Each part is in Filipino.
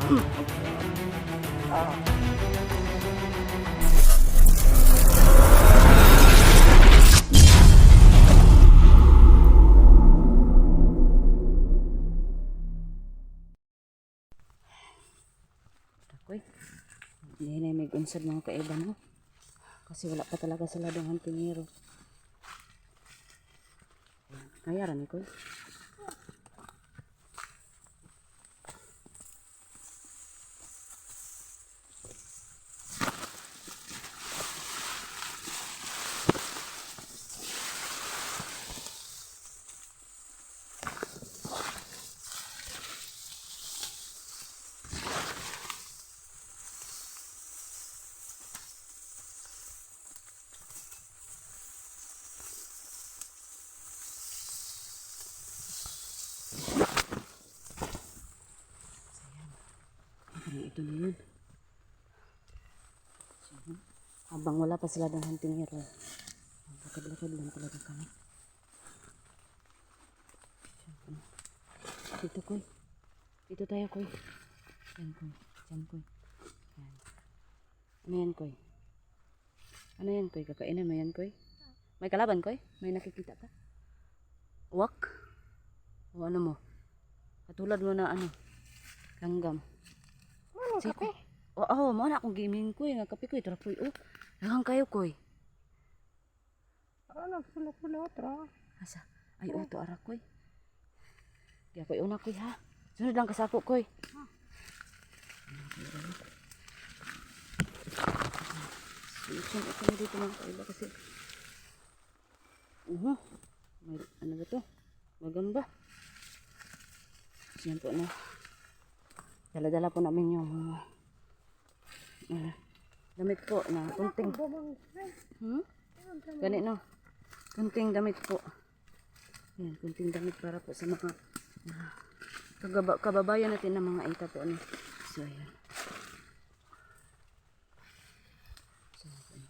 Takoy. Hindi na may unsad mga kaiba no. Kasi wala pa talaga sila dong hantingero. Kaya rin ko. Ito na yun. Habang wala pa sila ng hunting hero, lakad-lakad lang talaga kami. Dito koy. Dito tayo koy. Yan koy. Yan koy. Yan. Ano yan koy? Ano yan koy? Kakainan mo yan koy? May kalaban koy? May nakikita ka? Wak? O ano mo? Katulad mo na ano? Langgam. Kape? Oo, mo na akong gaming ko nga kape ko ito po. Oh, daghang kayo koy. Ano sulok-sulok ra? Asa? Ay uto ara koy. Kaya koy una koy ha. Sunod lang kasako koy. Solution ito na dito mga kaiba kasi may ano ba to? Magamba. Yan po na. Dala-dala po namin yung damit po na kunting. Ganit no? Kunting damit po. Yan, kunting damit para po sa mga kababayan natin ng mga ita po. So, ayan. So, ayan.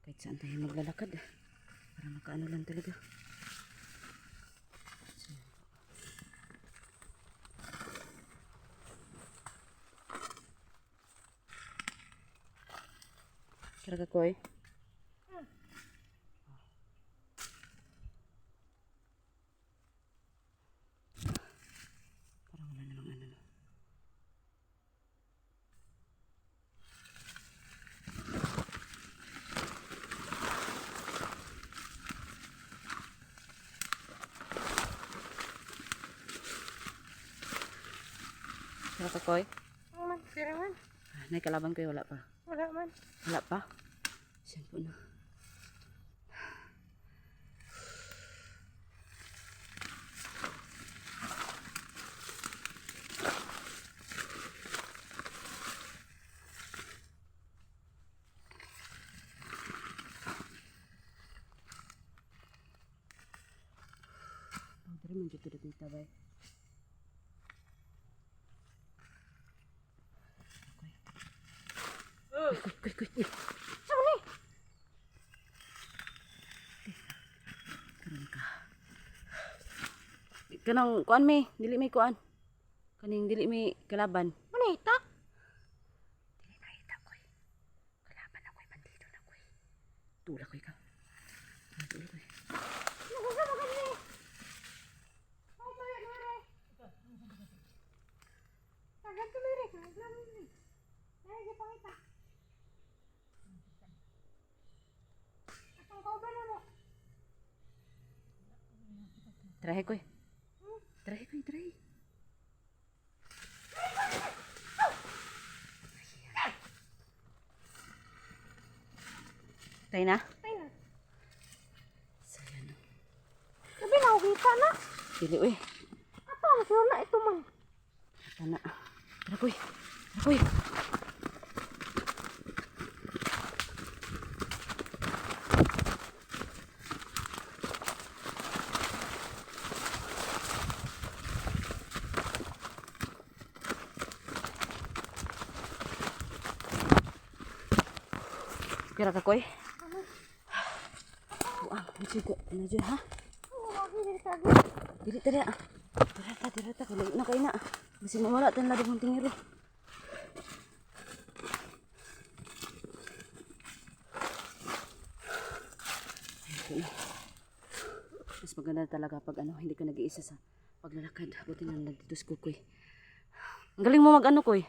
Kahit saan tayo maglalakad. Para makaano lang talaga. Kira ka koy? Parang wala namang ano. Kira ka koy? Man, sira man. Nay kalaban koy wala pa. Wala man. Wala pa? Siyan po na. Dari man dito dito tabay. Kuy. Ano ni? Karon ka. Kanang kuan mi, dili mi kuan. Kaning dili mi kalaban. Manita? Dili na ita koy. Kalaban na koy bandido na koy. Tula koy ka. Tula koy. Nagusama ka ni. Ay, mare. Tagat ko liri, tagat lang liri. Ay, di pangita. Atong kauban na mo. Trahe koy. Trahe koy, trahe. Tay na? Ay na. So, yan. Sabi na, kita na. Dili uy. Ato, masuro na ito man. Tana. Tara koy. Tara koy. Kira ka koy. Buang, musi ko. Ano dyan ha? Oo, lagi diri tagi. Dili tadi ah. Dirata, kalayo na kayo na. Kasi mawala tayo na ng tingiro. Mas maganda talaga pag ano, hindi ka nag-iisa sa paglalakad. Buti na nandito si Kukoy. Ang galing mo mag-ano, Koy.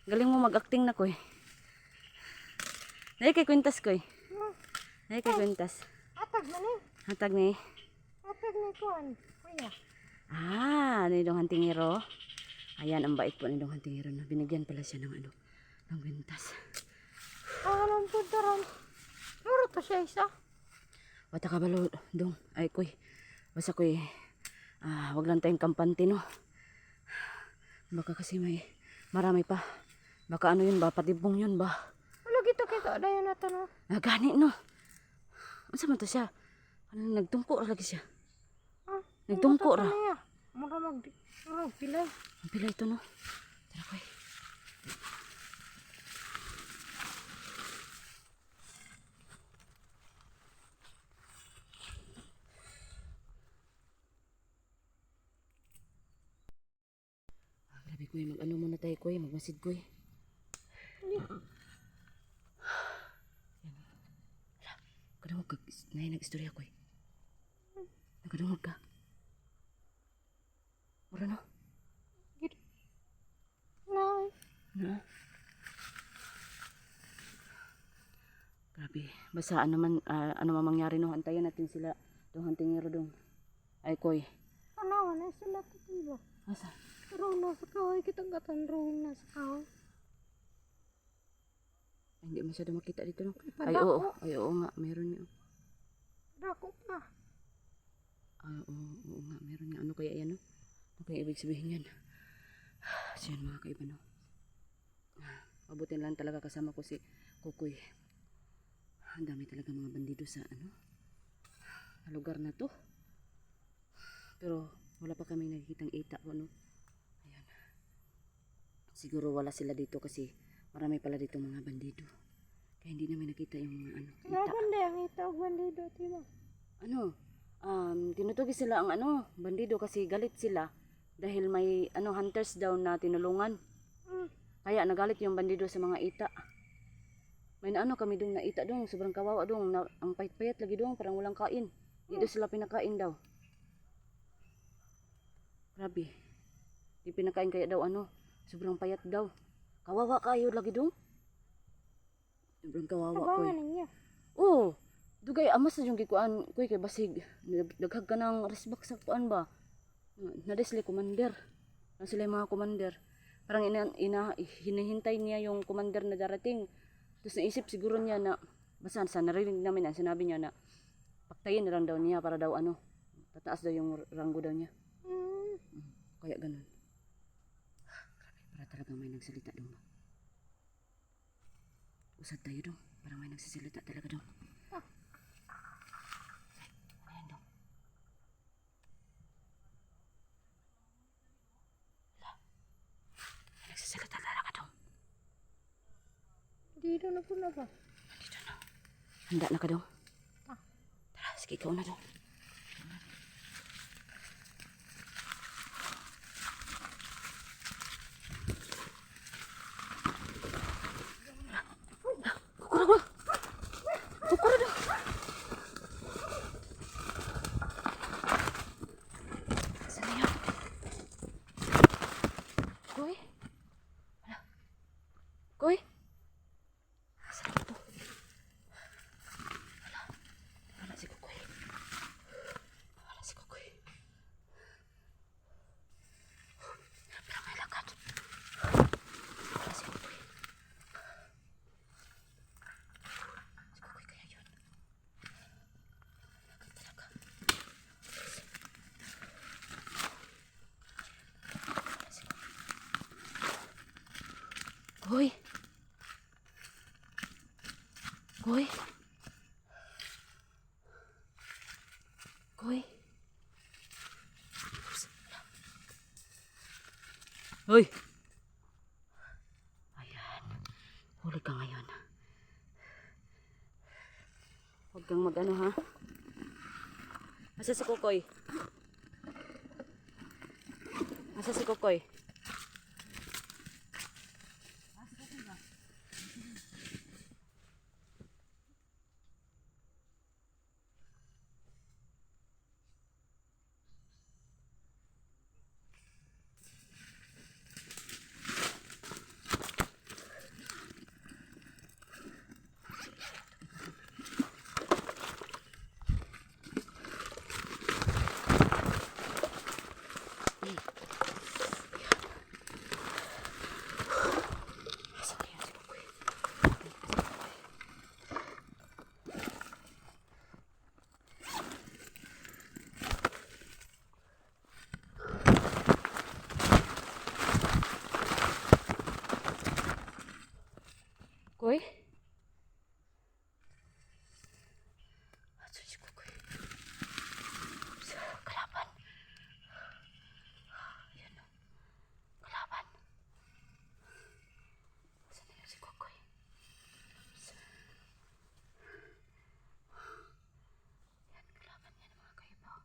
Ang galing mo mag-acting na, Koy. Dahil kay kwintas, Koy. Dahil kay kwintas. Atag na ni. Hatag ni. Atag ni kuan. Kuya. Ano yung hantingero? Ayan, ang bait po ni dong hantingero na. Binigyan pala siya ng ano, ng kwintas. Alam po daran. Muro to siya isa. Wata ka balo, dong. Ay, Koy. Basta, Koy. Wag lang tayong kampante, no? Baka kasi may marami pa. Baka ano yun ba? Patibong yun ba? Ano gito kita dayon nato no. Gani, no? Masa man to siya? Ano, nagtungko ra lagi siya. Nagtungko ra. Mura pilay. Ang pila ito, no? Tara, Koy. Grabe, Koy. Mag-ano muna tayo, Koy. Magmasid, Koy. Kadungog ka. Nag-istorya, Koy. Nagkadungog ka. Mura, no? No. Na? Grabe. Basta ano man mangyari, no? Antayin natin sila. Dong hantingero dong. Ay, Koy. Ano na sila titiba. Asa? Roon na sa kaway kitang gatan roon na sa kaway. Ay, hindi masyado makita dito, no? Ay, Padako. oo. Ay, oo nga. Meron niya. Dako pa. Oo nga. Meron niya. Ano kaya yan, no? Ano kaya ibig sabihin yan? So, yan, mga kaiba, no? Mabutin lang talaga kasama ko si Kukoy. Ang dami talaga mga bandido sa, lugar na to. Pero, wala pa kami nakikitang ita ko, no? Ayan. Siguro wala sila dito kasi marami pala dito mga bandido. Kaya hindi namin nakita yung mga ita. Ganda yung ito og bandido tiba. Tinutugi sila ang bandido kasi galit sila dahil may hunters daw na tinulungan. Kaya nagalit yung bandido sa mga ita. May kami dong na ita dong, sobrang kawawa dong, ang payat-payat lagi dong, parang walang kain. Dito sila pinakain daw. Grabe. Di pinakain kaya daw sobrang payat daw. Kawawa kayo lagi dong. Sobrang kawawa ko. Abangan ninyo. Oo. Dugay amas na yung gikuan ko kay basig. Daghag ka ng resbak sa kuan ba. Nadesli commander. Na sila yung mga commander. Parang hinihintay niya yung commander na darating. Tapos naisip siguro niya na basta sa narinig namin ang sinabi niya na paktayin na lang daw niya para daw tataas daw yung ranggo daw niya. Kaya ganun. Grabe, para talaga may nagsalita dong. Usad tayo dong. Parang may nagsasalita talaga dong. Ayan dong. May nagsasalita talaga dong. Dito na po na ba? Dito na. Handa na ka dong. Tara, sige ikaw na dong. Koy? Saan ito? Wala si Kukoy. Wala si Kukoy. Pero may lakad. Wala si Kukoy. Si Kukoy kaya yun. Lakad talaga. Wala si Kukoy. Koy? Koy? Koy? Hoy! Ayan. Huli ka ngayon. Huwag kang ha. Asa si Kukoy? Asa si Kokoy? Asa kaya si Kokoy? Koy? Asan si Kokoy? Sa kalaban. Ayan o. Kalaban. Asan na yun si Kokoy? Yan, kalaban yan mga kaibaw.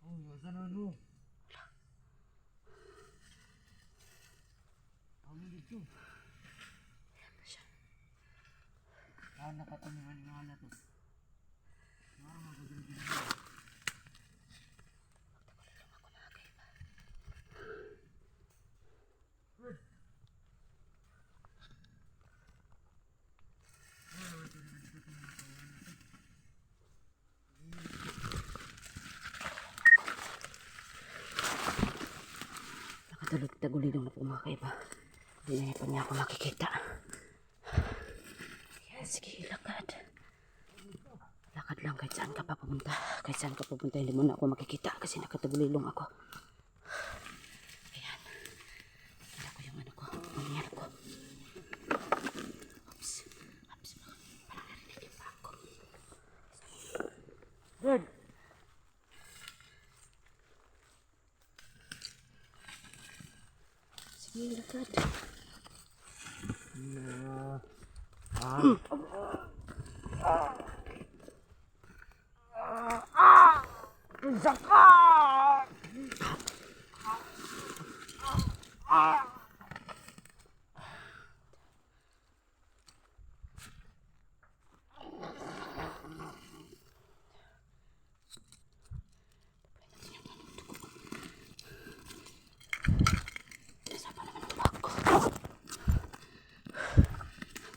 Oh, asan na no? Ano dito? Ayan pa siya. Ah, nakatamingan nga na to. Parang magagawin na. Magtakulong ako mga kaibaw. Nakatulog-tagulilong na po mga kaiba. Hindi na po niya ako makikita. Kaya sige, lakad. Lakad lang kahit saan ka pa pumunta. Kahit saan ka pupunta, hindi mo na ako makikita kasi nakatagulilong ako. Ayan. Wala ko yung ano ko. Mangyari ko. Oops. Oops. Parang narinig yung paa ko. Red! Sige, lakad. Nasa pa naman ang bag ko.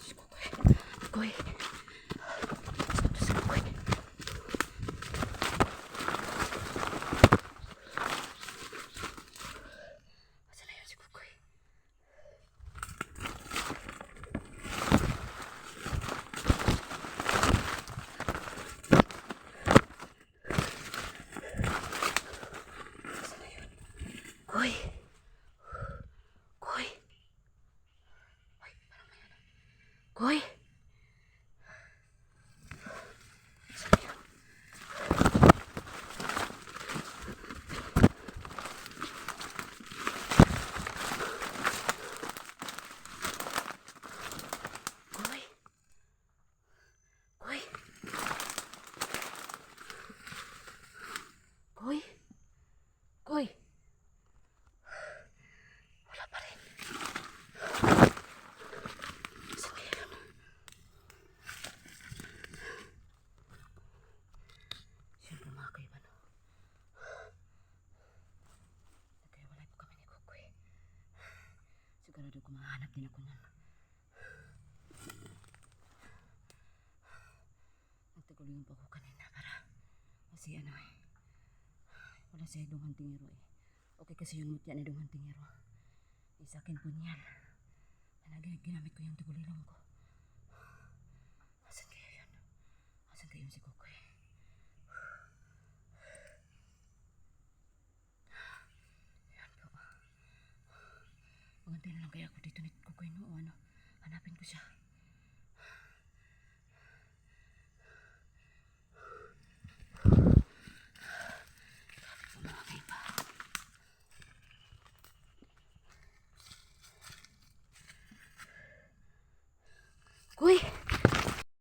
Si Kokoy. Kokoy. Ito si Kokoy. Asan na yun si Kokoy? Asan na yun? Koy. Koy. Koy, parang may ano. Koy. Asan na yun? Koy. Koy. Koy. Koy. Wala pa rin. Saan kaya yun? Siyempre mga kaiban. Nagkaiwalay po kami ni Kokoy. Sigurado ko mahanap din ako nun. Nagtagulong pa ako kanina para kasi ano eh. Wala siya idong hantingero eh. Okay kasi yung mutya na idong hantingero. Eh sa akin po niyan. Ginamit ko yung tagulilong ko. Asan kaya yun? Asan kaya yun si Kokoy? Yan po. Magantay na lang kaya ako dito ni Kokoy no o ano. Hanapin ko siya.